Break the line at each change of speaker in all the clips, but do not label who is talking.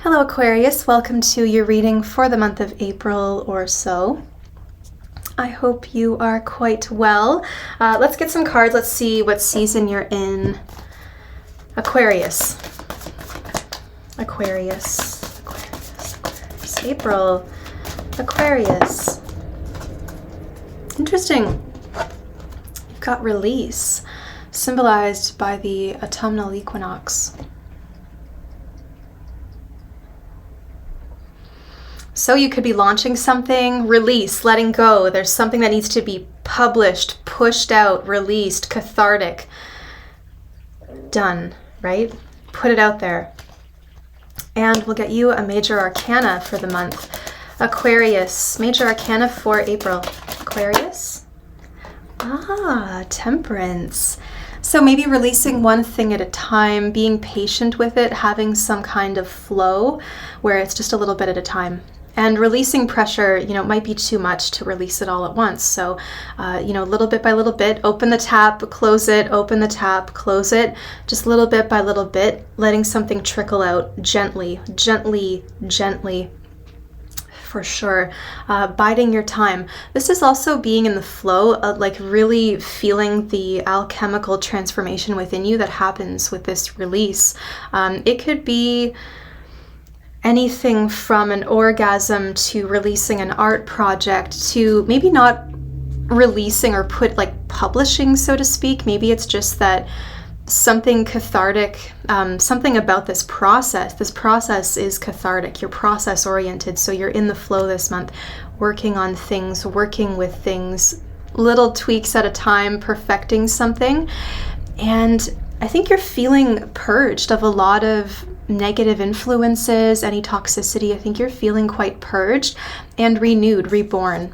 Hello Aquarius, welcome to your reading for the month of April or so. I hope you are quite well. Let's get some cards. Let's see what season you're in. Aquarius. Aquarius. Aquarius. Aquarius. April. Aquarius. Interesting. You've got release, symbolized by the autumnal equinox. So you could be launching something, release, letting go. There's something that needs to be published, pushed out, released, cathartic, done, right? Put it out there. And we'll get you a major arcana for the month. Aquarius, major arcana for April. Aquarius? Temperance. So maybe releasing one thing at a time, being patient with it, having some kind of flow where it's just a little bit at a time. And releasing pressure, it might be too much to release it all at once. So, little bit by little bit, open the tap, close it, open the tap, close it, just little bit by little bit, letting something trickle out gently, gently, gently, for sure. Biding your time. This is also being in the flow, like really feeling the alchemical transformation within you that happens with this release. It could be anything from an orgasm to releasing an art project to maybe not releasing or publishing, so to speak. Maybe it's just that something cathartic, something about this process. This process is cathartic. You're process oriented. So you're in the flow this month, working on things, working with things, little tweaks at a time, perfecting something. And I think you're feeling purged of a lot of negative influences, any toxicity. I think you're feeling quite purged and renewed, reborn.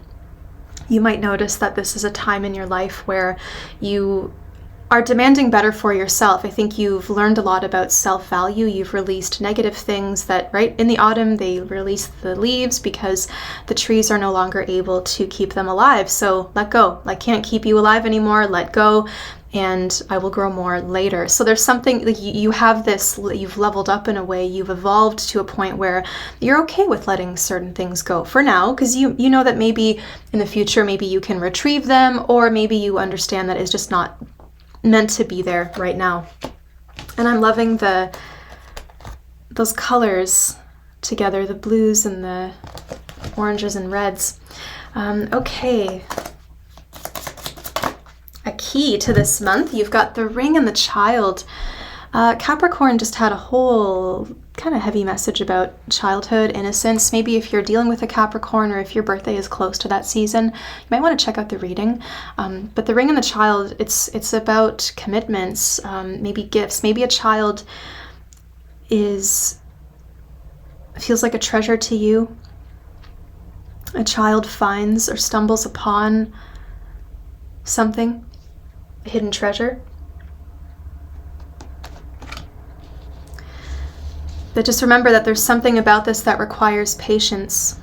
You might notice that this is a time in your life where you are demanding better for yourself. I think you've learned a lot about self-value. You've released negative things that, right, in the autumn, they release the leaves because the trees are no longer able to keep them alive. So let go. I can't keep you alive anymore. Let go. And I will grow more later. So there's something, like you have this, you've leveled up in a way, you've evolved to a point where you're okay with letting certain things go for now, because you know that maybe in the future, maybe you can retrieve them, or maybe you understand that it's just not meant to be there right now. And I'm loving those colors together, the blues and the oranges and reds. Okay. A key to this month, you've got the ring and the child. Capricorn just had a whole kind of heavy message about childhood, innocence. Maybe if you're dealing with a Capricorn or if your birthday is close to that season, you might want to check out the reading. But the ring and the child, it's about commitments, maybe gifts. Maybe a child feels like a treasure to you. A child finds or stumbles upon something, a hidden treasure. But just remember that there's something about this that requires patience.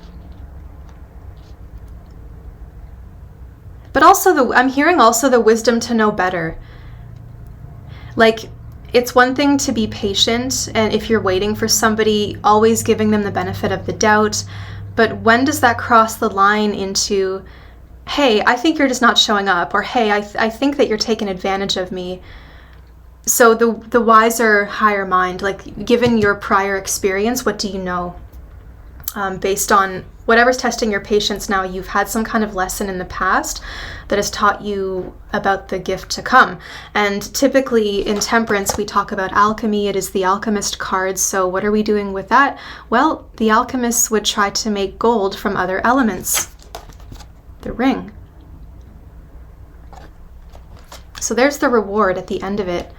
But also I'm hearing also the wisdom to know better. Like, it's one thing to be patient, and if you're waiting for somebody, always giving them the benefit of the doubt. But when does that cross the line into, hey, I think you're just not showing up, or hey, I think that you're taking advantage of me. So the wiser, higher mind, like given your prior experience, what do you know? Based on whatever's testing your patience now, you've had some kind of lesson in the past that has taught you about the gift to come. And typically in temperance, we talk about alchemy. It is the alchemist card. So what are we doing with that? Well, the alchemists would try to make gold from other elements. The ring. So there's the reward at the end of it.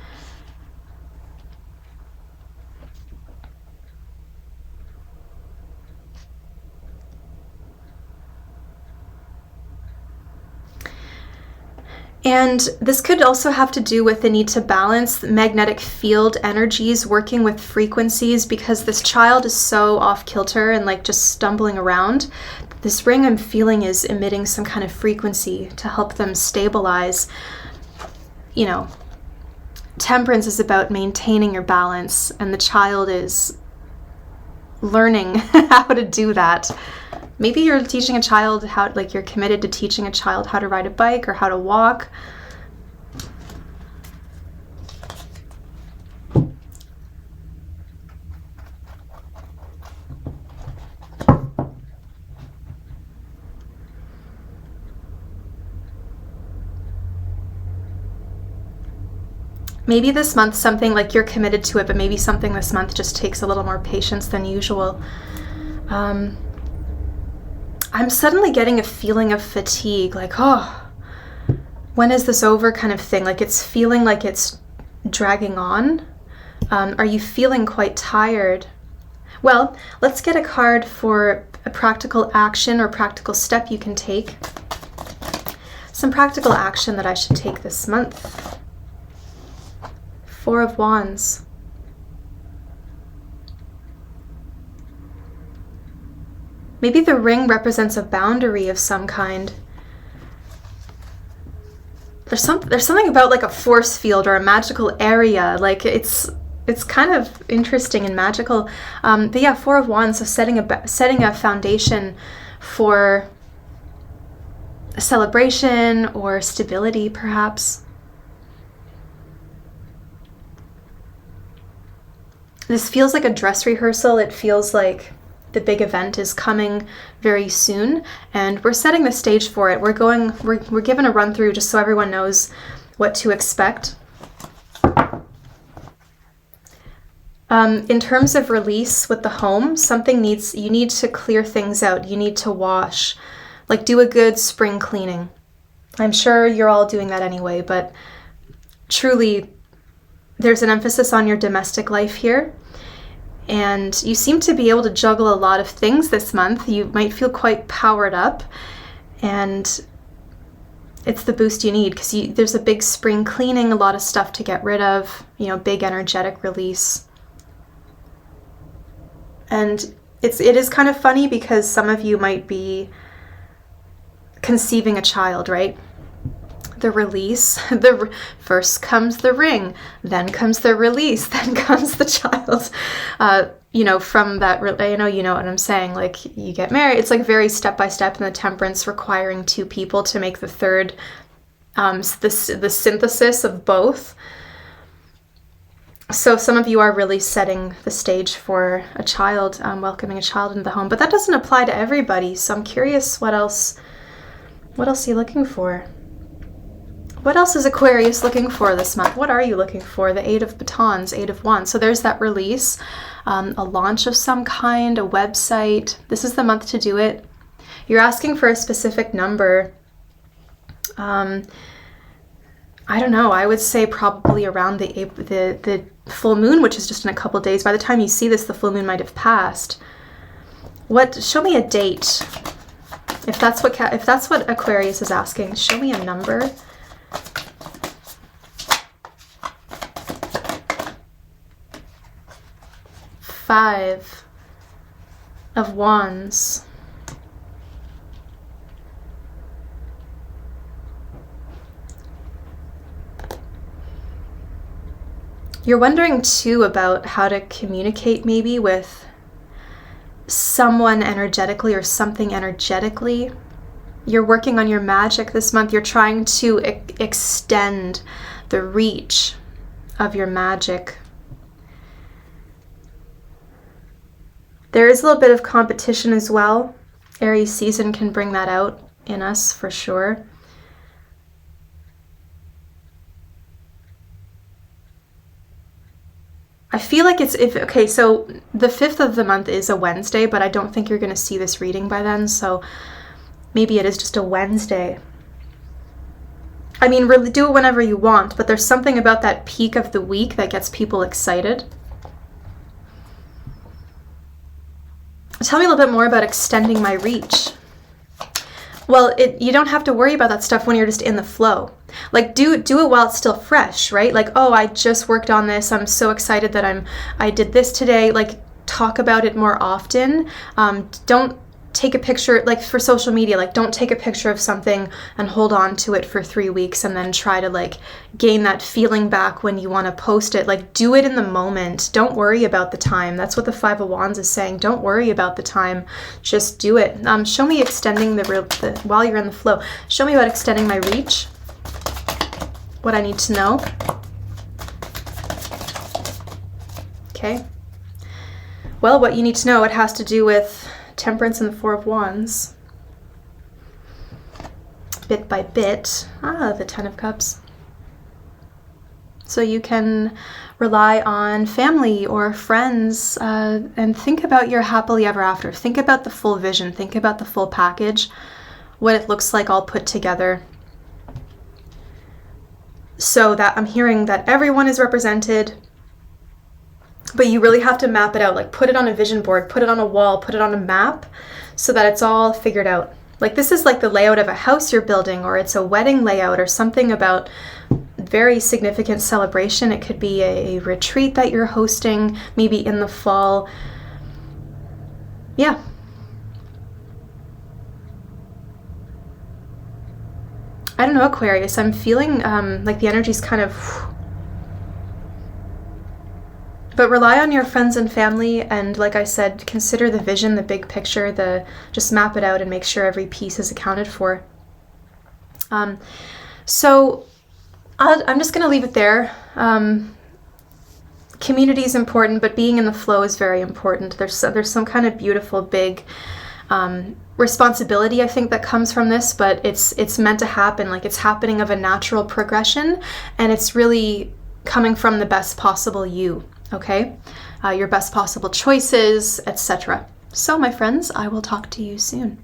And this could also have to do with the need to balance magnetic field energies, working with frequencies, because this child is so off kilter and like just stumbling around. This ring I'm feeling is emitting some kind of frequency to help them stabilize. Temperance is about maintaining your balance, and the child is learning how to do that. Maybe you're teaching a child how, like you're committed to teaching a child how to ride a bike or how to walk. Maybe this month something like you're committed to it, but maybe something this month just takes a little more patience than usual. I'm suddenly getting a feeling of fatigue, like, oh, when is this over kind of thing? Like it's feeling like it's dragging on. Are you feeling quite tired? Well, let's get a card for a practical action or practical step you can take. Some practical action that I should take this month. 4 of Wands. Maybe the ring represents a boundary of some kind. There's something about like a force field or a magical area. Like it's kind of interesting and magical. But yeah, 4 of Wands. So setting a foundation for a celebration or stability, perhaps. This feels like a dress rehearsal. It feels like the big event is coming very soon, and we're setting the stage for it. We're given a run through just so everyone knows what to expect. In terms of release with the home, you need to clear things out. You need to wash, like do a good spring cleaning. I'm sure you're all doing that anyway, but truly, there's an emphasis on your domestic life here, and you seem to be able to juggle a lot of things this month. You might feel quite powered up, and it's the boost you need because there's a big spring cleaning, a lot of stuff to get rid of, big energetic release. And it is kind of funny because some of you might be conceiving a child, right? The release, first comes the ring, then comes the release, then comes the child. From that, I know you know what I'm saying, like you get married, it's like very step by step in the Temperance, requiring 2 people to make the third, the synthesis of both. So some of you are really setting the stage for a child, welcoming a child into the home, but that doesn't apply to everybody. So I'm curious what else are you looking for? What else is Aquarius looking for this month? What are you looking for? The 8 of Batons, 8 of Wands. So there's that release, a launch of some kind, a website. This is the month to do it. You're asking for a specific number. I don't know. I would say probably around the full moon, which is just in a couple days. By the time you see this, the full moon might have passed. Show me a date. If that's what Aquarius is asking, show me a number. 5 of Wands. You're wondering too about how to communicate maybe with someone energetically or something energetically. You're working on your magic this month. You're trying to extend the reach of your magic. There is a little bit of competition as well. Aries season can bring that out in us for sure. I feel like okay, so the 5th of the month is a Wednesday, but I don't think you're going to see this reading by then, so maybe it is just a Wednesday. I mean, really do it whenever you want, but there's something about that peak of the week that gets people excited. Tell me a little bit more about extending my reach. Well, you don't have to worry about that stuff when you're just in the flow. Like do it while it's still fresh, right? Like, oh, I just worked on this. I'm so excited that I did this today. Like talk about it more often. Don't take a picture, like for social media, like don't take a picture of something and hold on to it for 3 weeks and then try to like gain that feeling back when you want to post it. Like do it in the moment. Don't worry about the time. That's what the Five of Wands is saying. Don't worry about the time. Just do it. Show me extending while you're in the flow. Show me about extending my reach. What I need to know. Okay. Well, what you need to know, it has to do with Temperance and the Four of Wands. Bit by bit. The Ten of Cups. So you can rely on family or friends and think about your happily ever after. Think about the full vision. Think about the full package. What it looks like all put together. So that I'm hearing that everyone is represented. But you really have to map it out, like put it on a vision board, put it on a wall, put it on a map so that it's all figured out. Like this is like the layout of a house you're building, or it's a wedding layout or something about very significant celebration. It could be a retreat that you're hosting, maybe in the fall. Yeah. I don't know, Aquarius, I'm feeling like the energy's kind of... But rely on your friends and family, and like I said, consider the vision, the big picture, just map it out and make sure every piece is accounted for. So I'm just going to leave it there. Community is important, but being in the flow is very important. There's some kind of beautiful big responsibility, I think, that comes from this, but it's meant to happen. Like it's happening of a natural progression, and it's really coming from the best possible you. Okay, your best possible choices, etc. So my friends, I will talk to you soon.